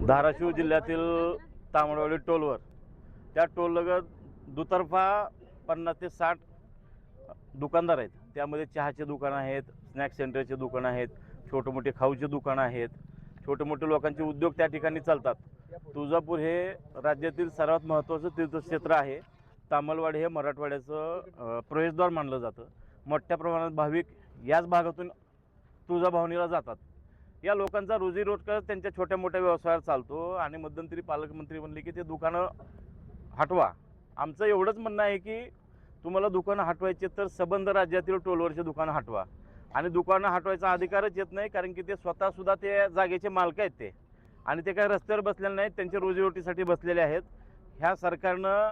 धाराशिव जिल्ह्यातील तामणवाडी टोलवर त्या टोललगत दुतर्फा 50 ते 60 दुकानदार आहेत। त्यामध्ये चहाचे दुकानं आहेत, स्नॅक्स सेंटरचे दुकानं आहेत, छोटे मोठे खाऊचे दुकानं आहेत, छोटे मोठे लोकांचे उद्योग त्या ठिकाणी चालतात। तुळजापूर हे राज्यातील सर्वात महत्त्वाचं तीर्थक्षेत्र आहे। तामलवाडी हे मराठवाड्याचं प्रवेशद्वार मानलं जातं। मोठ्या प्रमाणात भाविक याच भागातून तुळजाभवानीला जातात। या लोकांचा रोजीरोटका त्यांच्या छोट्या मोठ्या व्यवसायावर चालतो आणि मध्यंतरी पालकमंत्री म्हणले की ते दुकानं हटवा। आमचं एवढंच म्हणणं आहे की तुम्हाला दुकानं हटवायचे तर संबंध राज्यातील टोलवरचे दुकानं हटवा। आणि दुकानं हटवायचा अधिकारच येत नाही, कारण की ते स्वतःसुद्धा ते जागेचे मालक आहेत ते, आणि ते काही रस्त्यावर बसलेले नाहीत, त्यांच्या रोजीरोटीसाठी बसलेले आहेत। ह्या सरकारनं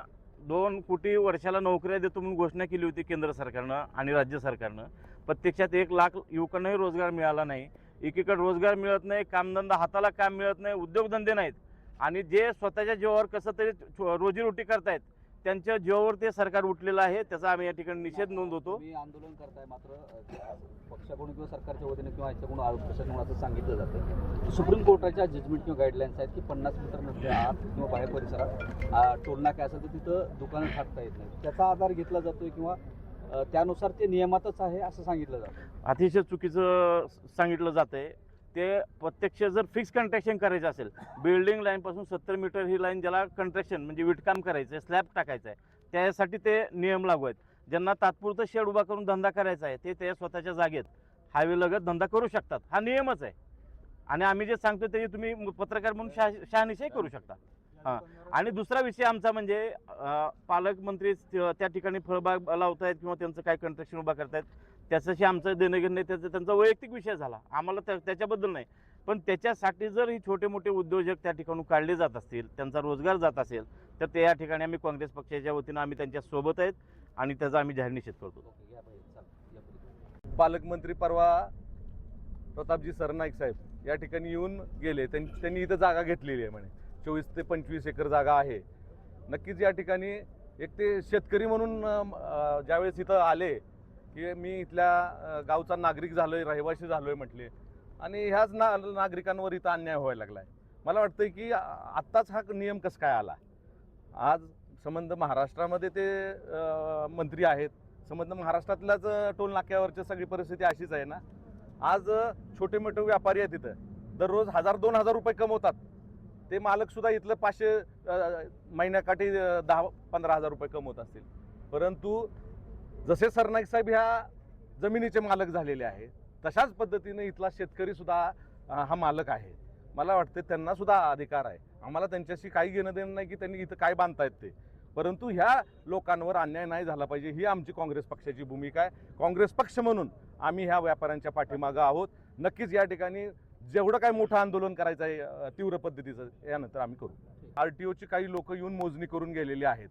2 कोटी वर्षाला नोकऱ्या देतो म्हणून घोषणा केली होती केंद्र सरकारनं आणि राज्य सरकारनं। प्रत्यक्षात 1 लाख युवकांनाही रोजगार मिळाला नाही। एकीकडे रोजगार मिळत नाही, कामधंदा हाताला काम मिळत नाही, उद्योगधंदे नाहीत, आणि जे स्वतःच्या जीवावर कसं तरी रोजीरोटी करतायत त्यांच्या जीवावर ते सरकार उठलेलं आहे। त्याचा आम्ही या ठिकाणी निषेध नोंदवतो। मी आंदोलन करताय, मात्र पक्षाकडून किंवा सरकारच्या वतीने किंवा याच्याकडून प्रशासनाकडून असं सांगितलं जातं सुप्रीम कोर्टाच्या जजमेंट किंवा गाईडलाईन्स आहेत की 50 मीटर नसल्या आत किंवा बाहेर परिसरात टोलनाके असेल तर तिथं दुकानं थाटता येत नाही। त्याचा आधार घेतला जातोय किंवा त्यानुसार ते नियमातच आहे असं सांगितलं जातं। अतिशय चुकीचं सांगितलं जातंय। ते प्रत्यक्ष जर फिक्स कंस्ट्रक्शन करायचं असेल, बिल्डिंग लाईनपासून 70 मीटर ही लाईन ज्याला कंस्ट्रक्शन म्हणजे विटकाम करायचं आहे, स्लॅब टाकायचं आहे, त्यासाठी ते नियम लागू आहेत। ज्यांना तात्पुरतं शेड उभा करून धंदा करायचा आहे ते त्या स्वतःच्या जागेत हायवे लगत धंदा करू शकतात, हा नियमच आहे। आणि आम्ही जे सांगतो ते तुम्ही पत्रकार म्हणून शहानिशाही करू शकता। हां, आणि दुसरा विषय आमचा म्हणजे पालकमंत्री त्या ठिकाणी फळबाग लावत आहेत किंवा त्यांचं काय कंस्ट्रक्शन उभा करतायत त्याच्याशी आमचं देणंघेणं नाही, त्यांचा वैयक्तिक विषय झाला, आम्हाला त्याच्याबद्दल नाही। पण त्याच्यासाठी जर ही छोटे मोठे उद्योजक त्या ठिकाणून काढले जात असतील, त्यांचा रोजगार जात असेल, तर ते या ठिकाणी आम्ही काँग्रेस पक्षाच्या वतीनं आम्ही त्यांच्या सोबत आहेत आणि त्याचा आम्ही जाहीर निषेध करतो। पालकमंत्री परवा प्रतापजी सरनाईक साहेब या ठिकाणी येऊन गेले। त्यांनी इथं जागा घेतलेली आहे म्हणे, 24 ते 25 एकर जागा आहे। नक्कीच या ठिकाणी एक ते शेतकरी म्हणून ज्यावेळेस इथं आले की मी इथल्या गावचा नागरिक झालोय, रहिवासी झालोय म्हटले, आणि ह्याच नागरिकांवर इथं अन्याय व्हायला लागला आहे। मला वाटतं की आत्ताच हा नियम कसं काय आला। आज संबंध महाराष्ट्रामध्ये ते मंत्री आहेत, संबंध महाराष्ट्रातल्याच टोल नाक्यावरची सगळी परिस्थिती अशीच आहे ना। आज छोटे मोठे व्यापारी आहेत तिथं, दररोज 1000-2000 रुपये कमवतात। ते मालकसुद्धा इथलं 500 महिन्याकाठी 10-15 हजार रुपये कमवत असतील। परंतु जसे सरनाईक साहेब ह्या जमिनीचे मालक झालेले आहेत, तशाच पद्धतीने इथला शेतकरीसुद्धा हा मालक आहे। मला वाटतं त्यांनासुद्धा अधिकार आहे। आम्हाला त्यांच्याशी काही घेणं देणं नाही की त्यांनी इथं काय बांधतायत ते, परंतु ह्या लोकांवर अन्याय नाही झाला पाहिजे ही आमची काँग्रेस पक्षाची भूमिका आहे। काँग्रेस पक्ष म्हणून आम्ही ह्या व्यापाऱ्यांच्या पाठीमागं आहोत। नक्कीच या ठिकाणी जेवढं काय मोठं आंदोलन करायचं आहे तीव्र पद्धतीचं, यानंतर आम्ही करू। RTOची काही लोक येऊन मोजणी करून गेलेली आहेत।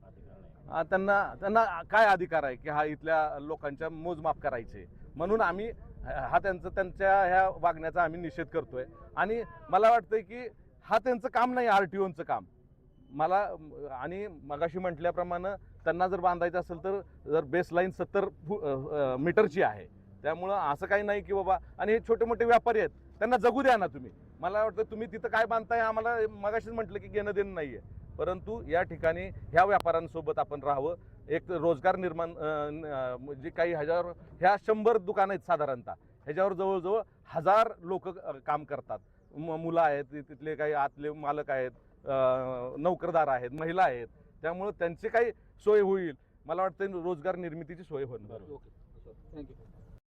त्यांना काय अधिकार आहे की हा इथल्या लोकांच्या मोजमाप करायचे, म्हणून आम्ही त्यांच्या ह्या वागण्याचा आम्ही निषेध करतोय। आणि मला वाटतंय की हा त्यांचं काम नाही, RTOचं काम। आणि मगाशी म्हटल्याप्रमाणे त्यांना जर बांधायचं असेल तर जर बेसलाईन 70 मीटरची आहे, त्यामुळं असं काही नाही की बाबा, आणि हे छोटे मोठे व्यापारी आहेत त्यांना जगू द्या ना तुम्ही। मला वाटतं तुम्ही तिथं काय बांधताय आम्हाला मगाशीच म्हटलं की घेणं देणं नाही आहे, परंतु या ठिकाणी ह्या व्यापाऱ्यांसोबत आपण राहावं। एक रोजगार निर्माण म्हणजे काही हजार, ह्या 100 दुकानं आहेत साधारणतः, ह्याच्यावर जवळजवळ 1000 लोक काम करतात। मुलं आहेत, तिथले काही आतले मालक आहेत, नोकरदार आहेत, महिला आहेत, त्यामुळे त्यांची काही सोय होईल। मला वाटतं रोजगार निर्मितीची सोय होणार। थँक्यू।